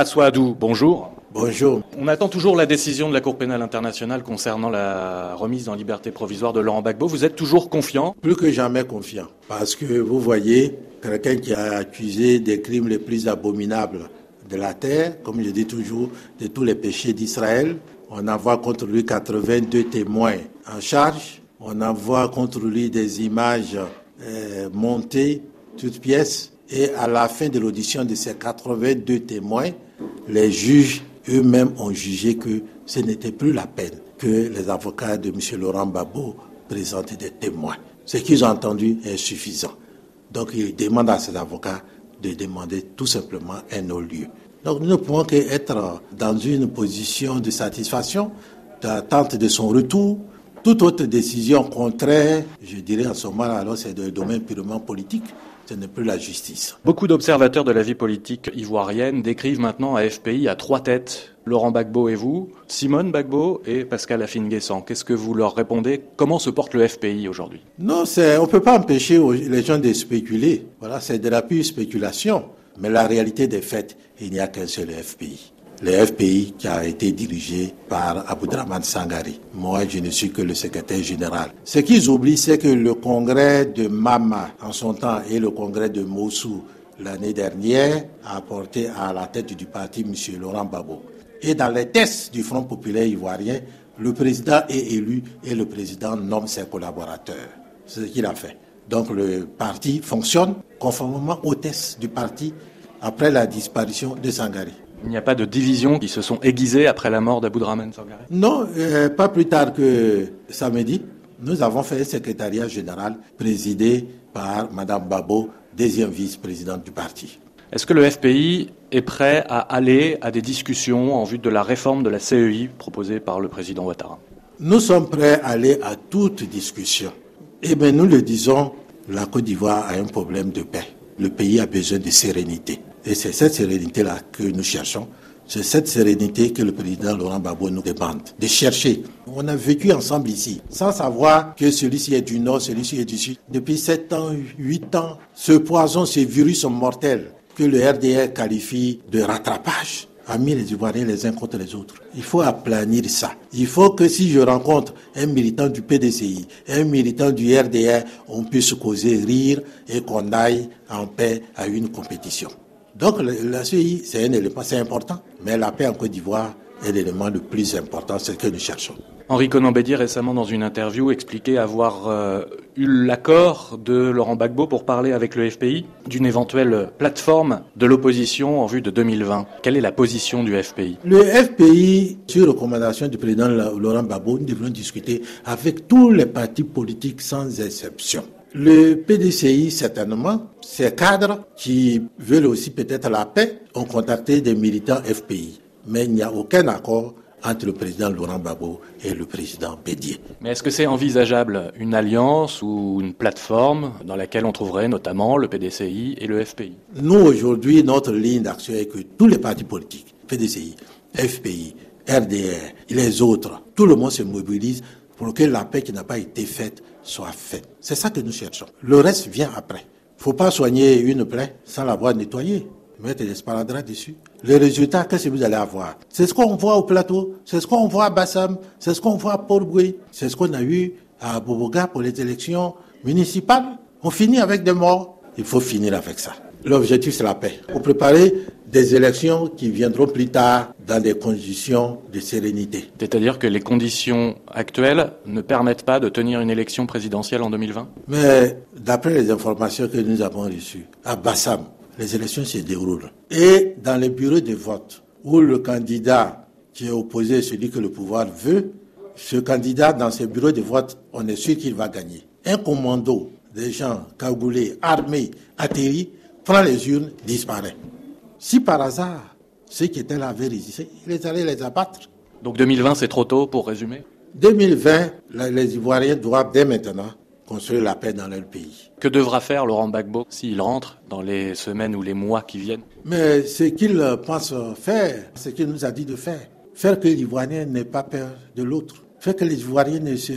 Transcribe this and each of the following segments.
Assoadou, bonjour. Bonjour. On attend toujours la décision de la Cour pénale internationale concernant la remise en liberté provisoire de Laurent Gbagbo. Vous êtes toujours confiant ? Plus que jamais confiant. Parce que vous voyez, quelqu'un qui a accusé des crimes les plus abominables de la terre, comme je dis toujours, de tous les péchés d'Israël, on envoie contre lui 82 témoins en charge, on envoie contre lui des images montées, toutes pièces, et à la fin de l'audition de ces 82 témoins, les juges eux-mêmes ont jugé que ce n'était plus la peine que les avocats de M. Laurent Gbagbo présentent des témoins. Ce qu'ils ont entendu est suffisant. Donc ils demandent à ces avocats de demander tout simplement un non-lieu. Donc nous ne pouvons qu'être dans une position de satisfaction, d'attente de son retour. Toute autre décision contraire, je dirais en ce moment, alors c'est de domaine purement politique. Ce n'est plus la justice. Beaucoup d'observateurs de la vie politique ivoirienne décrivent maintenant AFPI à 3 têtes. Laurent Gbagbo et vous, Simone Gbagbo et Pascal Afine-Guessant. Qu'est-ce que vous leur répondez ? Comment se porte le FPI aujourd'hui ? Non, on ne peut pas empêcher les gens de spéculer. Voilà, c'est de la pure spéculation. Mais la réalité des faits, il n'y a qu'un seul FPI. Le FPI qui a été dirigé par Aboudraman Sangari. Moi, je ne suis que le secrétaire général. Ce qu'ils oublient, c'est que le congrès de Mama, en son temps, et le congrès de Mossou, l'année dernière, a apporté à la tête du parti M. Laurent Gbagbo. Et dans les tests du Front populaire ivoirien, le président est élu et le président nomme ses collaborateurs. C'est ce qu'il a fait. Donc le parti fonctionne conformément aux tests du parti après la disparition de Sangari. Il n'y a pas de divisions qui se sont aiguisées après la mort d'Aboudraman Sangari ? Non, pas plus tard que samedi, nous avons fait un secrétariat général présidé par Mme Gbagbo, deuxième vice-présidente du parti. Est-ce que le FPI est prêt à aller à des discussions en vue de la réforme de la CEI proposée par le président Ouattara ? Nous sommes prêts à aller à toute discussion. Eh bien, nous le disons, la Côte d'Ivoire a un problème de paix. Le pays a besoin de sérénité. Et c'est cette sérénité-là que nous cherchons. C'est cette sérénité que le président Laurent Gbagbo nous demande de chercher. On a vécu ensemble ici, sans savoir que celui-ci est du Nord, celui-ci est du Sud. Depuis 7 ans, 8 ans, ce poison, ce virus mortel que le RDR qualifie de rattrapage, a mis les Ivoiriens les uns contre les autres. Il faut aplanir ça. Il faut que si je rencontre un militant du PDCI, un militant du RDR, on puisse causer, rire et qu'on aille en paix à une compétition. Donc la CEI, c'est un élément, c'est important, mais la paix en Côte d'Ivoire est l'élément le plus important, c'est ce que nous cherchons. Henri Konan-Bédier, récemment dans une interview, expliquait avoir eu l'accord de Laurent Gbagbo pour parler avec le FPI d'une éventuelle plateforme de l'opposition en vue de 2020. Quelle est la position du FPI ? Le FPI, sur recommandation du président Laurent Gbagbo, nous devons discuter avec tous les partis politiques sans exception. Le PDCI, certainement, ces cadres qui veulent aussi peut-être la paix, ont contacté des militants FPI. Mais il n'y a aucun accord entre le président Laurent Gbagbo et le président Bédier. Mais est-ce que c'est envisageable une alliance ou une plateforme dans laquelle on trouverait notamment le PDCI et le FPI ? Nous, aujourd'hui, notre ligne d'action est que tous les partis politiques, PDCI, FPI, RDR et les autres, tout le monde se mobilise pour que la paix qui n'a pas été faite soit faite. C'est ça que nous cherchons. Le reste vient après. Il ne faut pas soigner une plaie sans l'avoir nettoyée. Mettre des sparadraps dessus. Le résultat, qu'est-ce que vous allez avoir ? C'est ce qu'on voit au plateau, c'est ce qu'on voit à Bassam, c'est ce qu'on voit à Port-Boué, c'est ce qu'on a eu à Boboga pour les élections municipales. On finit avec des morts. Il faut finir avec ça. L'objectif, c'est la paix. Pour préparer des élections qui viendront plus tard dans des conditions de sérénité. C'est-à-dire que les conditions actuelles ne permettent pas de tenir une élection présidentielle en 2020 ? Mais d'après les informations que nous avons reçues, à Bassam, les élections se déroulent. Et dans les bureaux de vote, où le candidat qui est opposé à celui que le pouvoir veut, ce candidat, dans ces bureaux de vote, on est sûr qu'il va gagner. Un commando, des gens cagoulés, armés, atterris, prend les urnes, disparaît. Si par hasard, ceux qui étaient là avaient résisté, ils allaient les abattre. Donc 2020, c'est trop tôt pour résumer ? 2020, les Ivoiriens doivent dès maintenant construire la paix dans leur pays. Que devra faire Laurent Gbagbo s'il rentre dans les semaines ou les mois qui viennent ? Mais ce qu'il pense faire, ce qu'il nous a dit de faire. Faire que l'Ivoirien n'ait pas peur de l'autre. Faire que les Ivoiriens ne se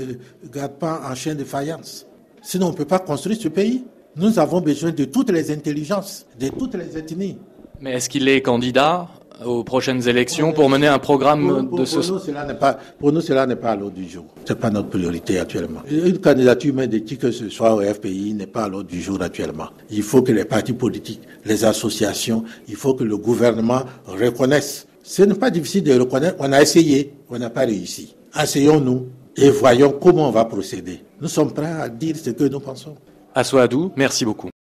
gardent pas en chien de faïence. Sinon, on ne peut pas construire ce pays. Nous avons besoin de toutes les intelligences, de toutes les ethnies. Mais est-ce qu'il est candidat aux prochaines élections pour mener un programme de ce... Pour nous, cela n'est pas à l'ordre du jour. C'est pas notre priorité actuellement. Une candidature même de qui que ce soit au FPI n'est pas à l'ordre du jour actuellement. Il faut que les partis politiques, les associations, il faut que le gouvernement reconnaisse. Ce n'est pas difficile de reconnaître. On a essayé, on n'a pas réussi. Asseyons-nous et voyons comment on va procéder. Nous sommes prêts à dire ce que nous pensons. Assou Adou, merci beaucoup.